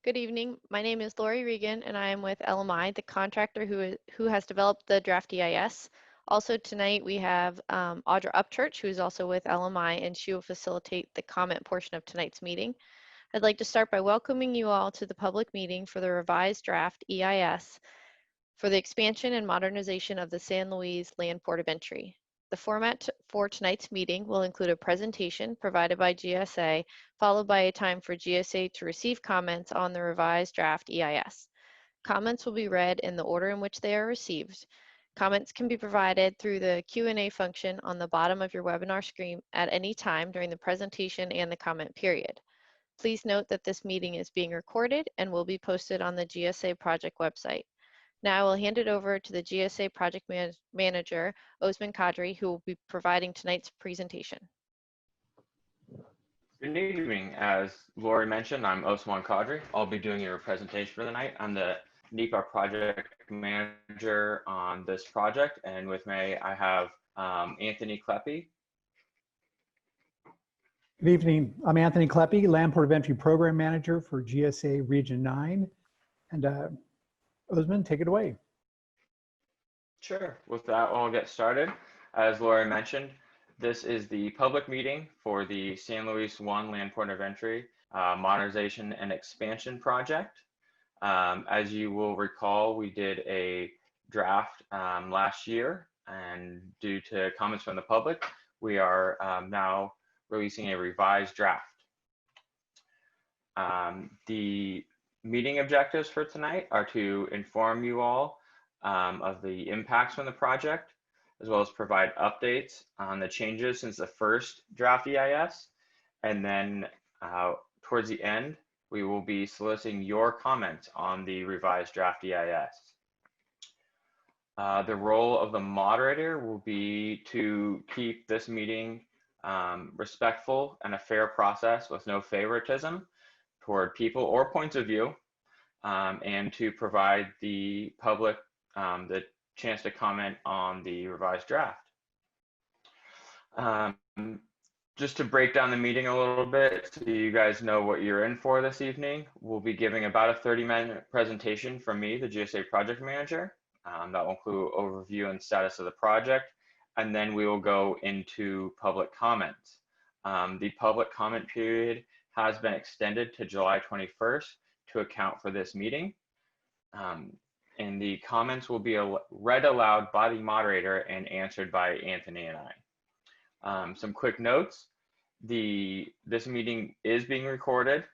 Good evening. My name is Lori Regan, and I am with LMI, the contractor who has developed the draft EIS. Also tonight we have Audra Upchurch, who is also with LMI, and she will facilitate the comment portion of tonight's meeting. I'd like to start by welcoming you all to the public meeting for the revised draft EIS for the expansion and modernization of the San Luis Land Port of Entry. The format for tonight's meeting will include a presentation provided by GSA, followed by a time for GSA to receive comments on the revised draft EIS. Comments will be read in the order in which they are received. Comments can be provided through the Q&A function on the bottom of your webinar screen at any time during the presentation and the comment period. Please note that this meeting is being recorded and will be posted on the GSA project website. Now I will hand it over to the GSA Project Manager, Osman Kadri, who will be providing tonight's presentation. Good evening. As Lori mentioned, I'm Osman Kadri. I'll be doing your presentation for the night. I'm the NEPA Project Manager on this project, and with me I have Anthony Kleppe. Good evening. I'm Anthony Kleppe, Land Port of Entry Program Manager for GSA Region 9. And Osman, take it away. Sure. With that, I'll get started. As Laura mentioned, this is the public meeting for the San Luis 1 Land Port of Entry Modernization and Expansion Project. As you will recall, we did a draft last year, and due to comments from the public, we are now releasing a revised draft. The meeting objectives for tonight are to inform you all of the impacts from the project, as well as provide updates on the changes since the first draft EIS. And then towards the end, we will be soliciting your comments on the revised draft EIS. The role of the moderator will be to keep this meeting respectful and a fair process with no favoritism toward people or points of view, and to provide the public the chance to comment on the revised draft. Just to break down the meeting a little bit so you guys know what you're in for this evening, we'll be giving about a 30-minute presentation from me, the GSA Project Manager. That will include overview and status of the project, and then we will go into public comments. The public comment period has been extended to July 21st to account for this meeting. And the comments will be read aloud by the moderator and answered by Anthony and I. Some quick notes. This meeting is being recorded.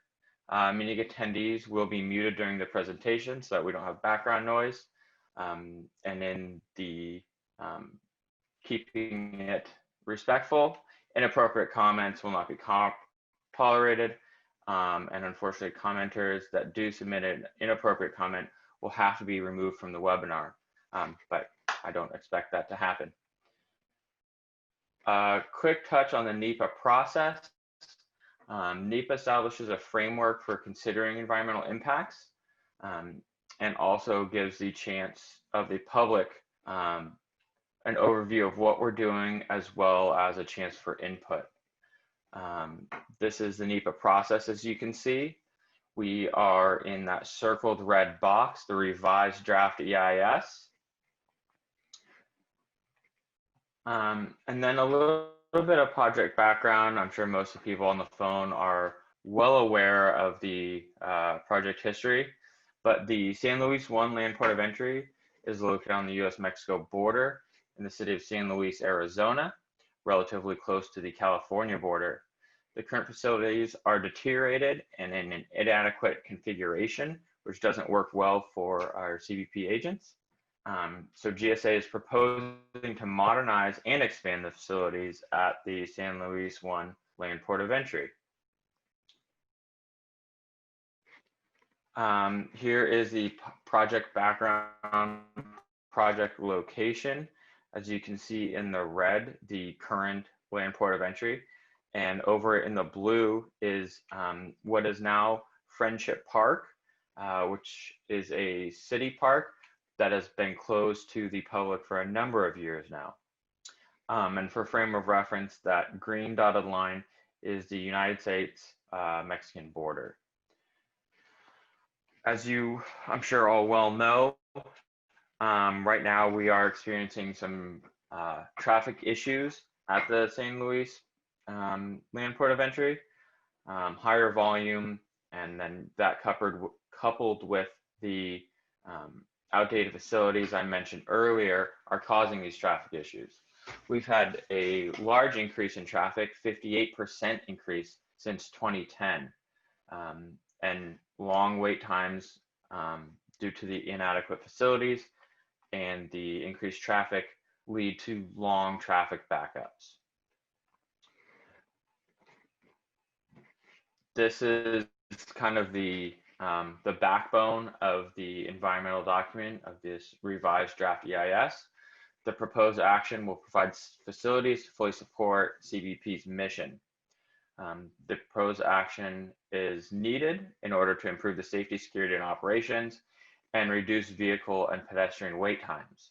Meeting attendees will be muted during the presentation so that we don't have background noise. And in the keeping it respectful, inappropriate comments will not be tolerated. And unfortunately, commenters that do submit an inappropriate comment will have to be removed from the webinar, but I don't expect that to happen. Quick touch on the NEPA process. NEPA establishes a framework for considering environmental impacts, and also gives the chance of the public an overview of what we're doing, as well as a chance for input. This is the NEPA process. As you can see, we are in that circled red box, the revised draft EIS. And then a little bit of project background. I'm sure most of the people on the phone are well aware of the project history, but the San Luis 1 Land Port of Entry is located on the US-Mexico border in the city of San Luis, Arizona, relatively close to the California border. The current facilities are deteriorated and in an inadequate configuration, which doesn't work well for our CBP agents. So GSA is proposing to modernize and expand the facilities at the San Luis 1 Land Port of Entry. Here is the project background, project location. As you can see in the red, the current Land Port of Entry. And over in the blue is what is now Friendship Park, which is a city park that has been closed to the public for a number of years now. And for frame of reference, that green dotted line is the United States Mexican border. As you, I'm sure all well know, right now we are experiencing some traffic issues at the St. Louis land port of entry, higher volume, and then that coupled with the outdated facilities I mentioned earlier are causing these traffic issues. We've had a large increase in traffic, 58% increase since 2010, and long wait times due to the inadequate facilities and the increased traffic lead to long traffic backups. This is kind of the backbone of the environmental document of this revised draft EIS. The proposed action will provide facilities to fully support CBP's mission. The proposed action is needed in order to improve the safety, security, and operations and reduce vehicle and pedestrian wait times.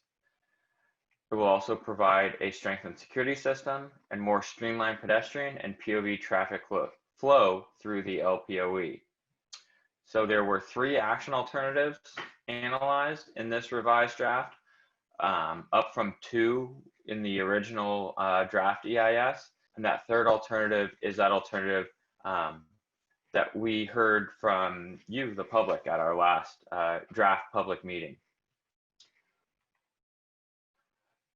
It will also provide a strengthened security system and more streamlined pedestrian and POV traffic flow through the LPOE. So there were 3 action alternatives analyzed in this revised draft, up from 2 in the original draft EIS. And that third alternative is that alternative that we heard from you, the public, at our last draft public meeting.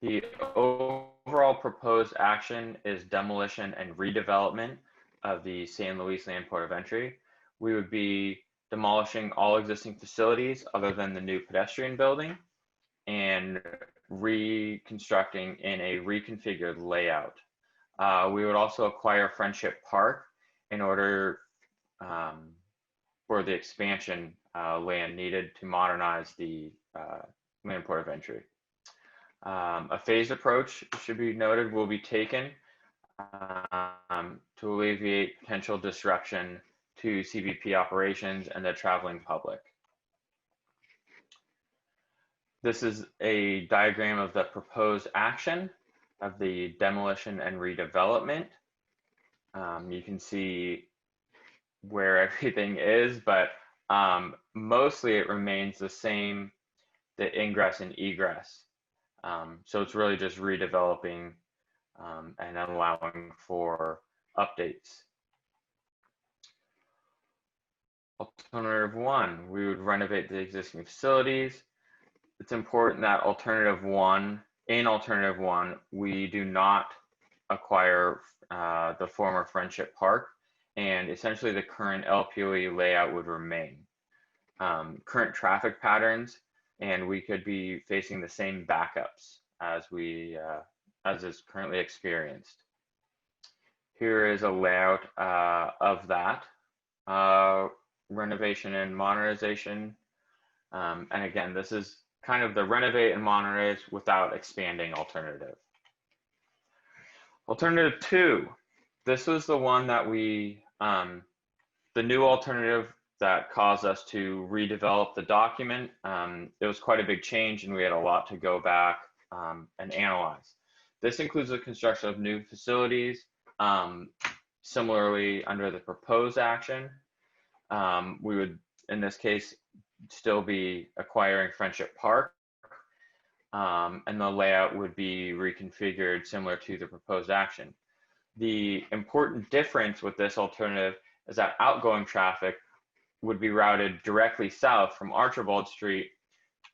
The overall proposed action is demolition and redevelopment of the San Luis Land Port of Entry. We would be demolishing all existing facilities other than the new pedestrian building and reconstructing in a reconfigured layout. We would also acquire Friendship Park in order for the expansion land needed to modernize the Land Port of Entry. A phased approach, should be noted, will be taken to alleviate potential disruption to CBP operations and the traveling public. This is a diagram of the proposed action of the demolition and redevelopment. You can see where everything is, but mostly it remains the same, the ingress and egress. So it's really just redeveloping and allowing for updates. Alternative 1, we would renovate the existing facilities. It's important that in alternative one, we do not acquire the former Friendship Park, and essentially the current LPOE layout would remain. Current traffic patterns, and we could be facing the same backups as is currently experienced. Here is a layout of that renovation and modernization. And again, this is kind of the renovate and modernize without expanding alternative. Alternative 2, this was the one that we, the new alternative that caused us to redevelop the document. It was quite a big change and we had a lot to go back and analyze. This includes the construction of new facilities. Similarly, under the proposed action, we would, in this case, still be acquiring Friendship Park, and the layout would be reconfigured similar to the proposed action. The important difference with this alternative is that outgoing traffic would be routed directly south from Archibald Street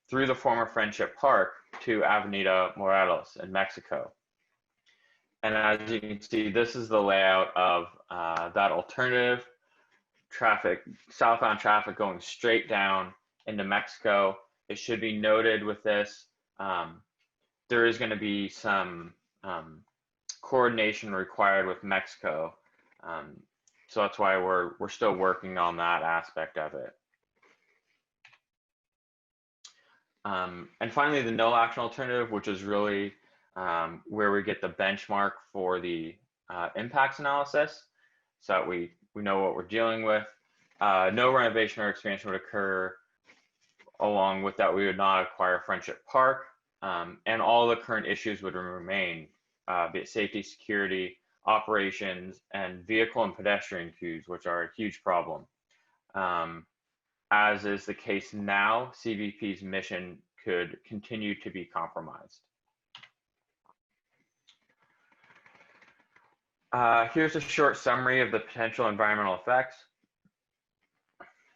through the former Friendship Park to Avenida Morelos in Mexico. And as you can see, this is the layout of that alternative. Traffic, southbound traffic going straight down into Mexico. It should be noted with this, there is going to be some coordination required with Mexico. So that's why we're still working on that aspect of it. And finally, the no action alternative, which is really where we get the benchmark for the impacts analysis, so that we know what we're dealing with. No renovation or expansion would occur. Along with that, we would not acquire Friendship Park, and all the current issues would remain, be it safety, security, operations, and vehicle and pedestrian queues, which are a huge problem. as is the case now, CBP's mission could continue to be compromised. Here's a short summary of the potential environmental effects.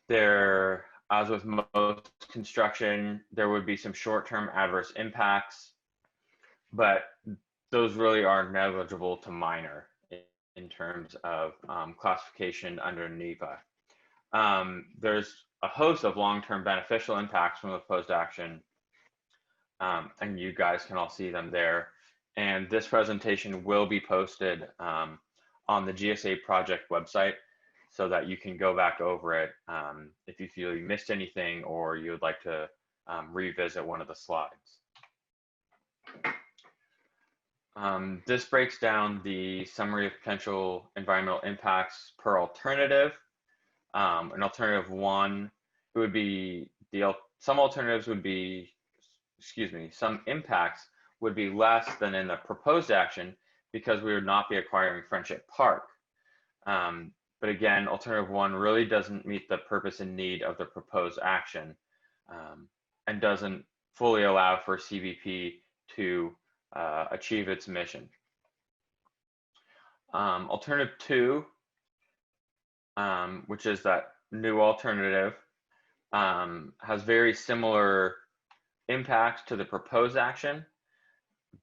There, as with most construction, there would be some short-term adverse impacts, but those really are negligible to minor in terms of classification under NEPA. There's a host of long-term beneficial impacts from the proposed action, and you guys can all see them there. And this presentation will be posted on the GSA project website so that you can go back over it if you feel you missed anything or you would like to revisit one of the slides. This breaks down the summary of potential environmental impacts per alternative. An alternative one, it would be some alternatives would be, some impacts would be less than in the proposed action because we would not be acquiring Friendship Park. But again, alternative one really doesn't meet the purpose and need of the proposed action and doesn't fully allow for CBP to achieve its mission. Alternative two, which is that new alternative, has very similar impacts to the proposed action,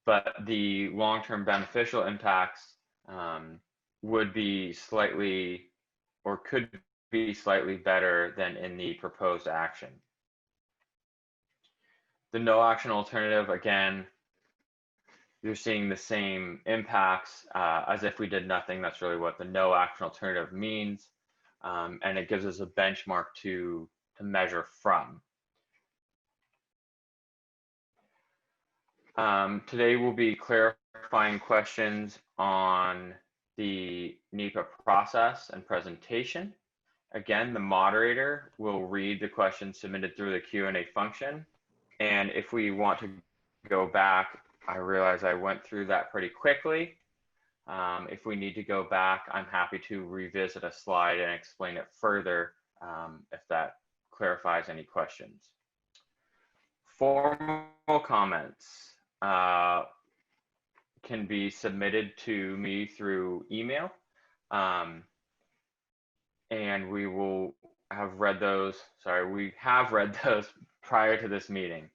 but the long-term beneficial impacts would be slightly or could be slightly better than in the proposed action. The no action alternative, again, you're seeing the same impacts as if we did nothing. That's really what the no action alternative means. And it gives us a benchmark to measure from. Today we'll be clarifying questions on the NEPA process and presentation. Again, the moderator will read the questions submitted through the Q&A function. And if we want to go back, I realize I went through that pretty quickly. If we need to go back, I'm happy to revisit a slide and explain it further if that clarifies any questions. Formal comments can be submitted to me through email, and we will have read those. Sorry, we have read those prior to this meeting.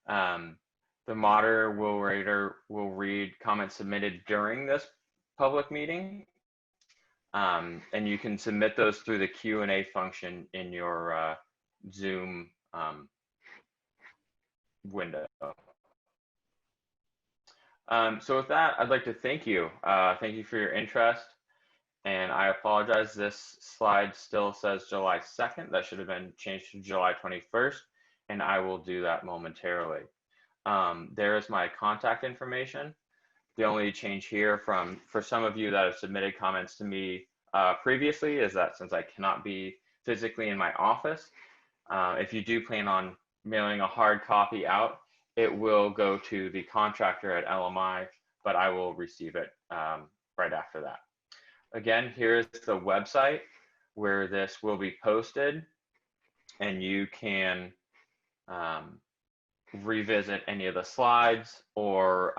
The moderator will read comments submitted during this public meeting, and you can submit those through the Q&A function in your Zoom window. So with that, I'd like to thank you. Thank you for your interest. And I apologize, this slide still says July 2nd. That should have been changed to July 21st, and I will do that momentarily. There is my contact information. The only change here for some of you that have submitted comments to me previously is that since I cannot be physically in my office, if you do plan on mailing a hard copy out, it will go to the contractor at LMI, but I will receive it right after that. Again, here's the website where this will be posted, and you can revisit any of the slides, or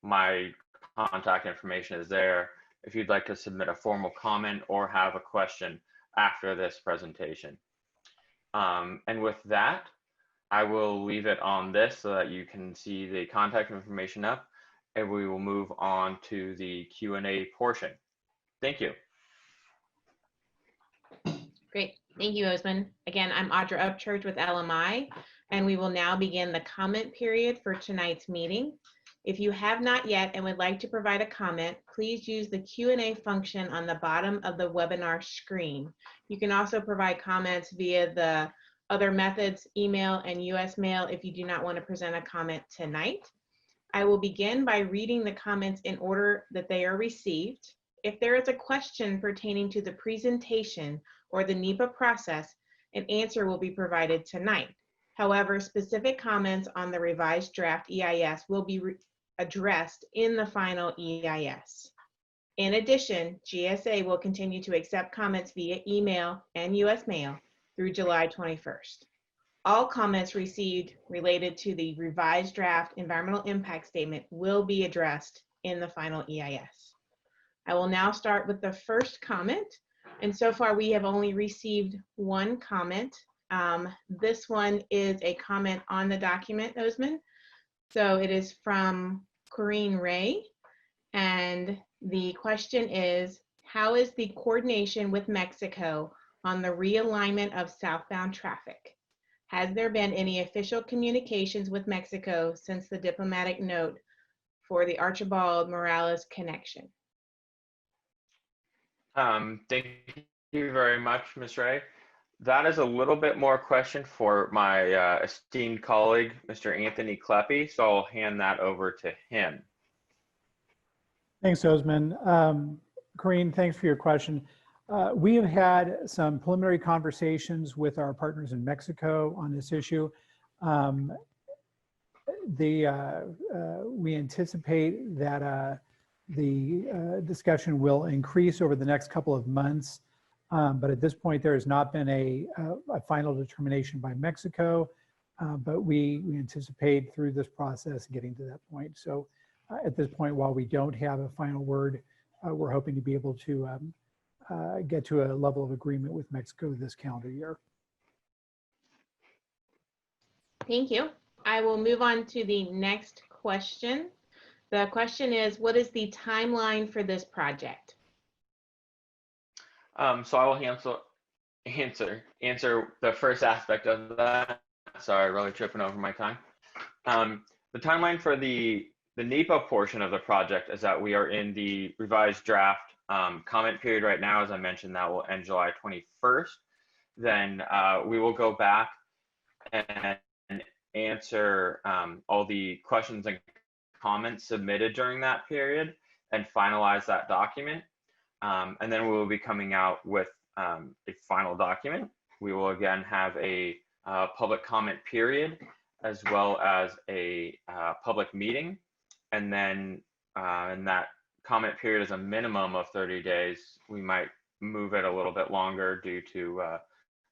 my contact information is there if you'd like to submit a formal comment or have a question after this presentation. And with that, I will leave it on this so that you can see the contact information up, and we will move on to the Q&A portion. Thank you. Great. Thank you, Osman. Again, I'm Audra Upchurch with LMI, and we will now begin the comment period for tonight's meeting. If you have not yet and would like to provide a comment, please use the Q&A function on the bottom of the webinar screen. You can also provide comments via the other methods, email and US mail, if you do not want to present a comment tonight. I will begin by reading the comments in order that they are received. If there is a question pertaining to the presentation or the NEPA process, an answer will be provided tonight. However, specific comments on the revised draft EIS will be addressed in the final EIS. In addition, GSA will continue to accept comments via email and US mail. through July 21st. All comments received related to the revised draft environmental impact statement will be addressed in the final EIS. I will now start with the first comment. And so far we have only received one comment. This one is a comment on the document, Osman. So it is from Corinne Ray. And the question is, how is the coordination with Mexico on the realignment of southbound traffic? Has there been any official communications with Mexico since the diplomatic note for the Archibald Morales connection? Thank you very much, Ms. Ray. That is a little bit more question for my esteemed colleague, Mr. Anthony Kleppe, so I'll hand that over to him. Thanks, Osman. Corinne, thanks for your question. We have had some preliminary conversations with our partners in Mexico on this issue. We anticipate that the discussion will increase over the next couple of months, but at this point there has not been a final determination by Mexico, but we anticipate through this process getting to that point. So at this point, while we don't have a final word, we're hoping to be able to get to a level of agreement with Mexico this calendar year. Thank you. I will move on to the next question. The question is, what is the timeline for this project? So I will answer the first aspect of that. Sorry, really tripping over my time. The timeline for the NEPA portion of the project is that we are in the revised draft comment period right now. As I mentioned, that will end July 21st. Then we will go back and answer all the questions and comments submitted during that period and finalize that document. And then we will be coming out with a final document. We will again have a public comment period as well as a public meeting. And then in that comment period is a minimum of 30 days. We might move it a little bit longer due to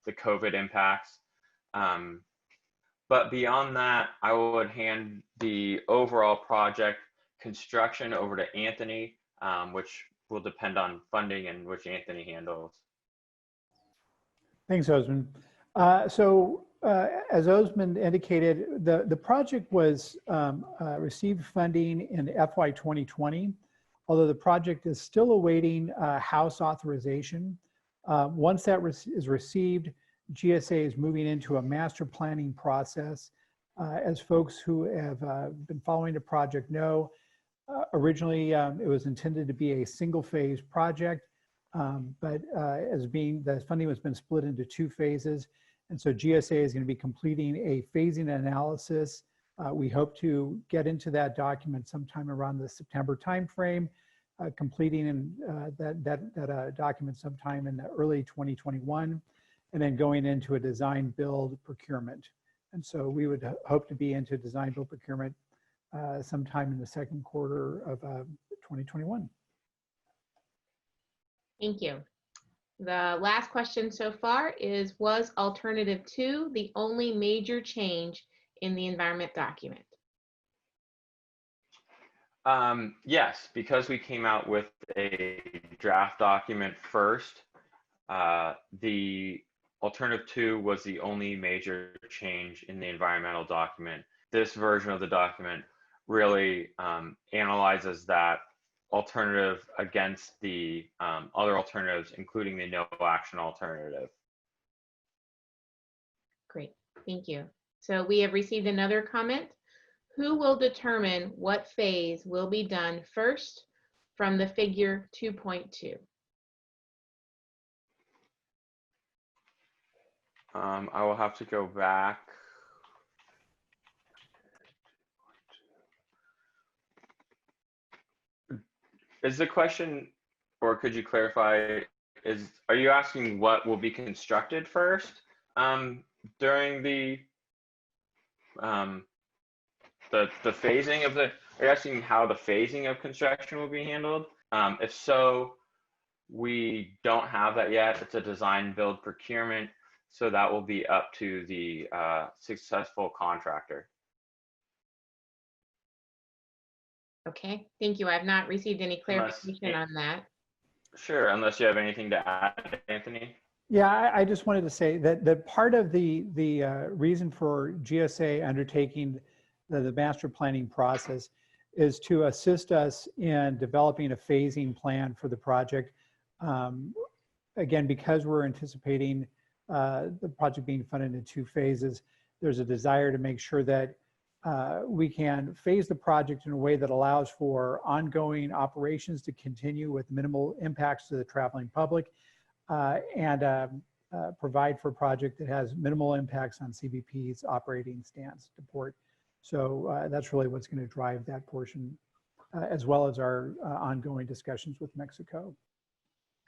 the COVID impacts. But beyond that, I would hand the overall project construction over to Anthony, which will depend on funding and which Anthony handles. Thanks, Osman. As Osman indicated, the project was received funding in FY 2020, although the project is still awaiting House authorization. Once that is received, GSA is moving into a master planning process. As folks who have been following the project know, originally it was intended to be a single phase project, but the funding has been split into 2 phases. And so GSA is going to be completing a phasing analysis. We hope to get into that document sometime around the September timeframe, completing that document sometime in the early 2021, and then going into a design build procurement. And so we would hope to be into design build procurement sometime in the second quarter of 2021. Thank you. The last question so far is, was alternative 2 the only major change in the environment document? Yes, because we came out with a draft document first, the alternative 2 was the only major change in the environmental document. This version of the document really analyzes that alternative against the other alternatives, including the no action alternative. Great, thank you. So we have received another comment. Who will determine what phase will be done first from the figure 2.2? I will have to go back. Is the question, or could you clarify, are you asking what will be constructed first during the phasing of are you asking how the phasing of construction will be handled? If so, we don't have that yet. It's a design build procurement. So that will be up to the successful contractor. Okay, thank you. I have not received any Unless- clarification on that. Sure, unless you have anything to add, Anthony. Yeah, I just wanted to say that part of the reason for GSA undertaking the master planning process is to assist us in developing a phasing plan for the project. Again, because we're anticipating the project being funded in 2 phases, there's a desire to make sure that we can phase the project in a way that allows for ongoing operations to continue with minimal impacts to the traveling public, and provide for a project that has minimal impacts on CBP's operating stance support. So that's really what's going to drive that portion, as well as our ongoing discussions with Mexico.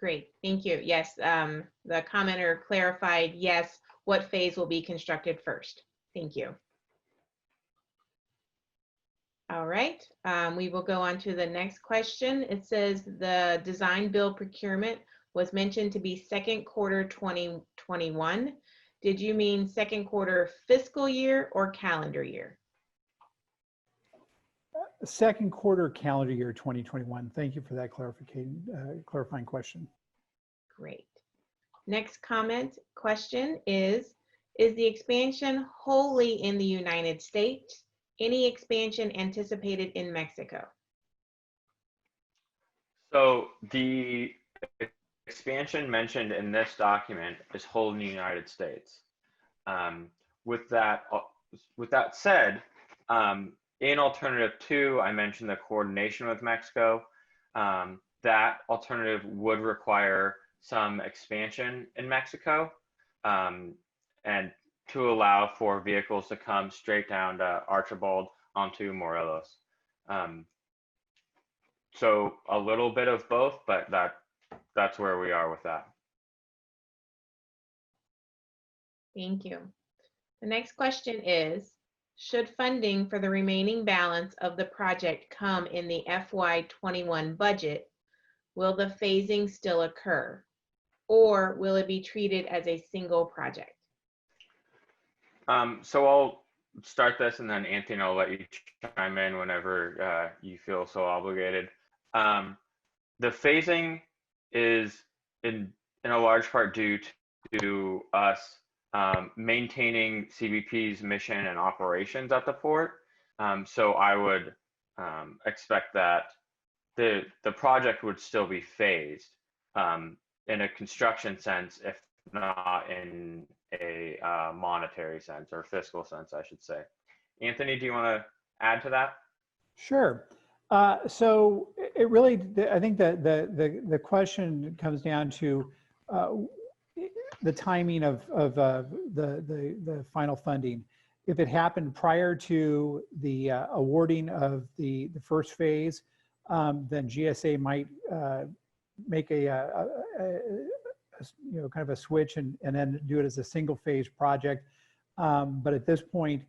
Great, thank you. Yes, the commenter clarified, yes, what phase will be constructed first. Thank you. All right, we will go on to the next question. It says the design build procurement was mentioned to be second quarter 2021. Did you mean second quarter fiscal year or calendar year? Second quarter calendar year 2021. Thank you for that clarifying question. Great. Next question is the expansion wholly in the United States? Any expansion anticipated in Mexico? So the expansion mentioned in this document is whole in the United States. With that said, in alternative 2, I mentioned the coordination with Mexico. That alternative would require some expansion in Mexico, and to allow for vehicles to come straight down to Archibald onto Morelos. So a little bit of both, but that's where we are with that. Thank you. The next question is, should funding for the remaining balance of the project come in the FY21 budget, will the phasing still occur? Or will it be treated as a single project? So I'll start this, and then Anthony, I'll let you chime in whenever you feel so obligated. The phasing is in a large part due to us maintaining CBP's mission and operations at the port. So I would expect that the project would still be phased in a construction sense, if not in a monetary sense or fiscal sense, I should say. Anthony, do you want to add to that? Sure. So it really, I think that the question comes down to the timing of the final funding. If it happened prior to the awarding of the first phase, then GSA might make a kind of a switch and then do it as a single phase project. But at this point,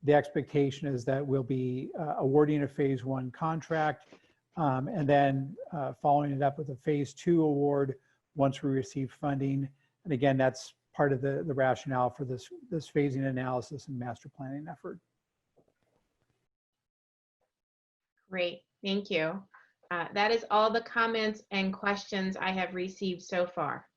the expectation is that we'll be awarding a phase 1 contract and then following it up with a phase 2 award once we receive funding. And again, that's part of the rationale for this phasing analysis and master planning effort. Great, thank you. That is all the comments and questions I have received so far.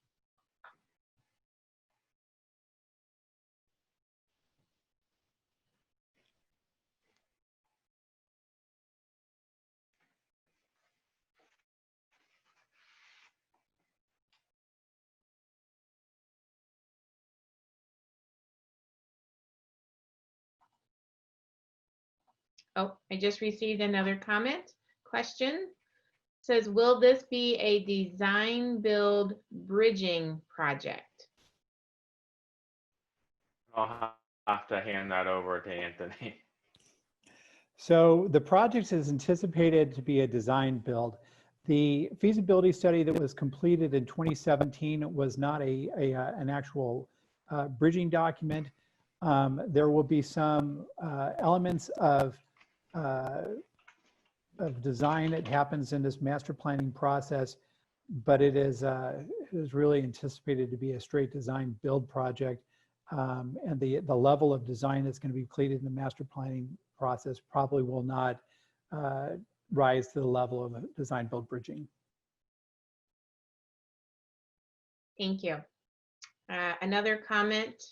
Oh, I just received another question. It says, will this be a design build bridging project? I'll have to hand that over to Anthony. So the project is anticipated to be a design build. The feasibility study that was completed in 2017 was not an actual bridging document. There will be some elements of design that happens in this master planning process, but it is really anticipated to be a straight design build project and the level of design that's going to be completed in the master planning process probably will not rise to the level of a design build bridging. Thank you. Another comment: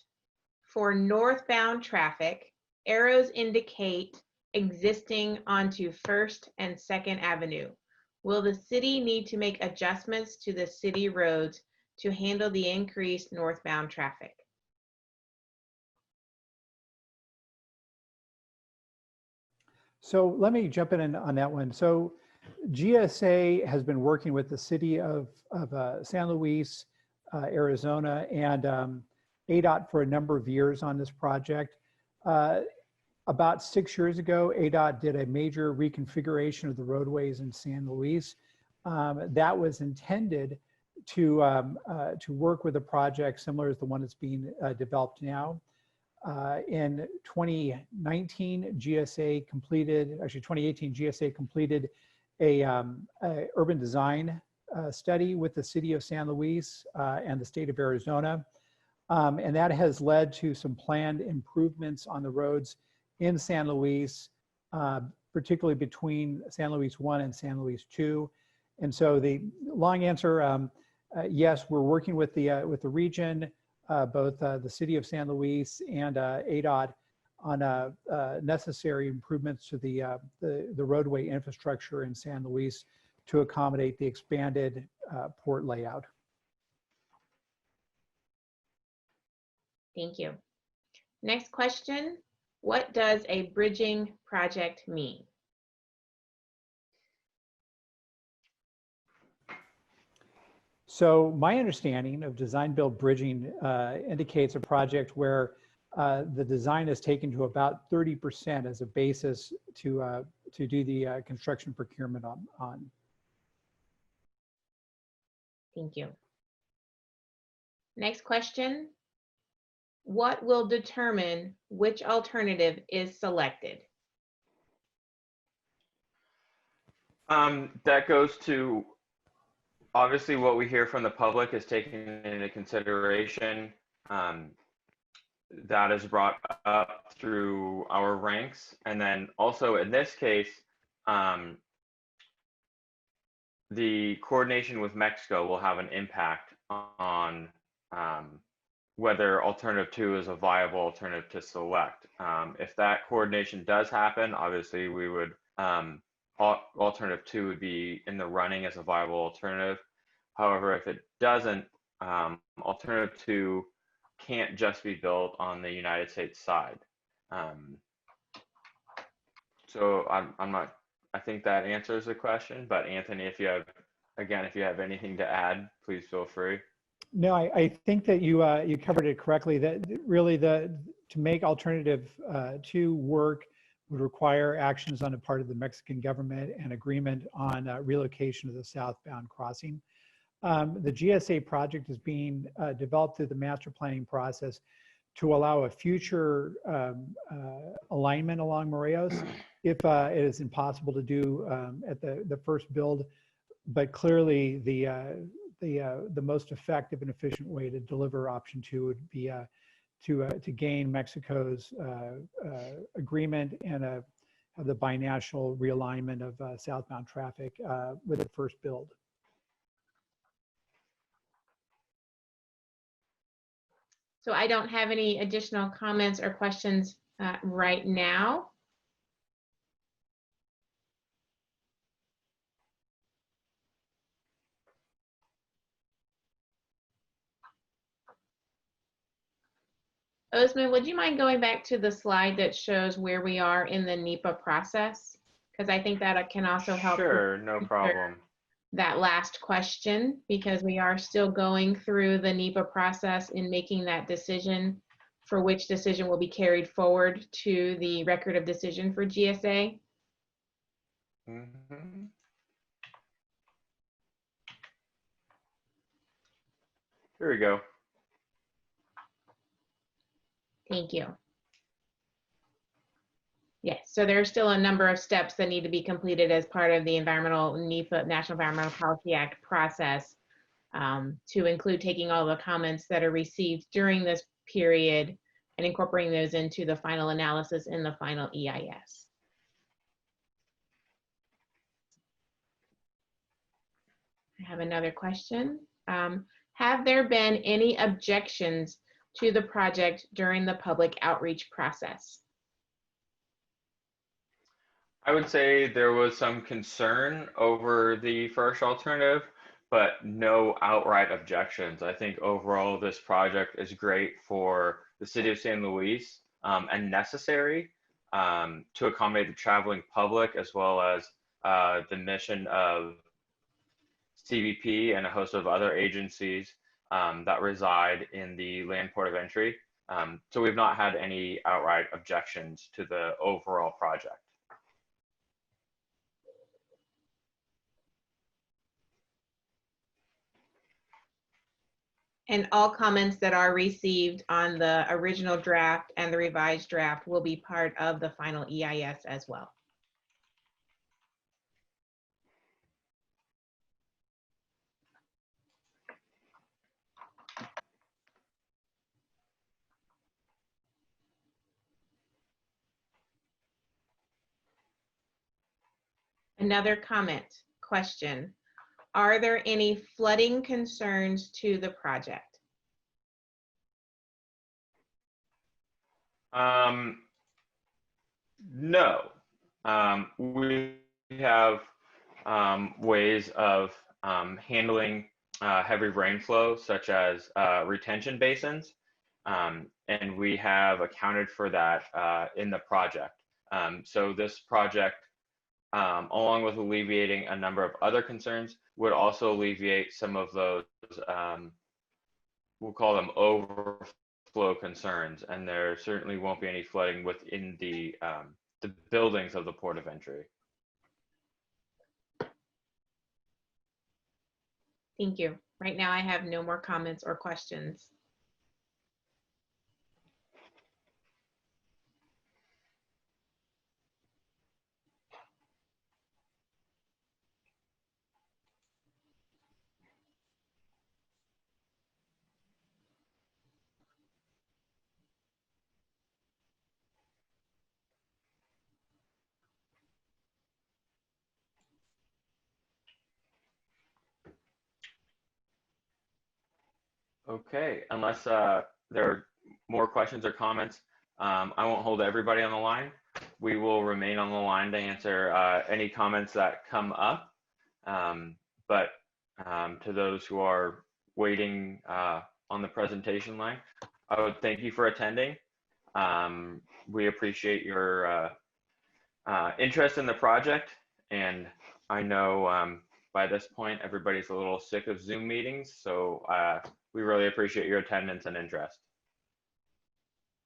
for northbound traffic, arrows indicate existing onto 1st and 2nd Avenue. Will the city need to make adjustments to the city roads to handle the increased northbound traffic? So let me jump in on that one. So GSA has been working with the city of San Luis, Arizona, and ADOT for a number of years on this project. About 6 years ago, ADOT did a major reconfiguration of the roadways in San Luis. That was intended to work with a project similar to the one that's being developed now. In 2019, GSA completed, actually 2018, GSA completed a urban design study with the city of San Luis and the state of Arizona. And that has led to some planned improvements on the roads in San Luis, particularly between San Luis 1 and San Luis 2. And so the long answer, yes, we're working with the region, both the city of San Luis and ADOT on necessary improvements to the roadway infrastructure in San Luis to accommodate the expanded port layout. Thank you. Next question: what does a bridging project mean? So my understanding of design build bridging indicates a project where the design is taken to about 30% as a basis to do the construction procurement on. Thank you. Next question: what will determine which alternative is selected? That goes to, obviously, what we hear from the public is taken into consideration. That is brought up through our ranks. And then also in this case, the coordination with Mexico will have an impact on whether alternative 2 is a viable alternative to select. If that coordination does happen, obviously we would, alternative 2 would be in the running as a viable alternative. However, if it doesn't, alternative 2 can't just be built on the United States side. So I think that answers the question, but Anthony, if you have anything to add, please feel free. No, I think that you covered it correctly. That really to make alternative 2 work would require actions on the part of the Mexican government and agreement on relocation of the southbound crossing. The GSA project is being developed through the master planning process to allow a future alignment along Morelos if it is impossible to do at the first build. But clearly the most effective and efficient way to deliver option 2 would be to gain Mexico's agreement and have the binational realignment of southbound traffic with the first build. So I don't have any additional comments or questions right now. Osman, would you mind going back to the slide that shows where we are in the NEPA process? Because I think that can also help. Sure, no problem. That last question, because we are still going through the NEPA process in making that decision for which decision will be carried forward to the record of decision for GSA. Mm-hmm. Here we go. Thank you. Yes, so there are still a number of steps that need to be completed as part of the environmental NEPA, National Environmental Policy Act process, to include taking all the comments that are received during this period and incorporating those into the final analysis in the final EIS. I have another question. Have there been any objections to the project during the public outreach process? I would say there was some concern over the first alternative, but no outright objections. I think overall this project is great for the city of San Luis and necessary to accommodate the traveling public, as well as the mission of CBP and a host of other agencies that reside in the land port of entry. So we've not had any outright objections to the overall project. And all comments that are received on the original draft and the revised draft will be part of the final EIS as well. Another comment, question. Are there any flooding concerns to the project? No. We have ways of handling heavy rainflow, such as retention basins, and we have accounted for that in the project. So this project, along with alleviating a number of other concerns, would also alleviate some of those, we'll call them overflow concerns, and there certainly won't be any flooding within the buildings of the port of entry. Thank you. Right now I have no more comments or questions. Okay, unless there are more questions or comments, I won't hold everybody on the line. We will remain on the line to answer any comments that come up. But to those who are waiting on the presentation line, I would thank you for attending. We appreciate your interest in the project, and I know by this point everybody's a little sick of Zoom meetings, so we really appreciate your attendance and interest.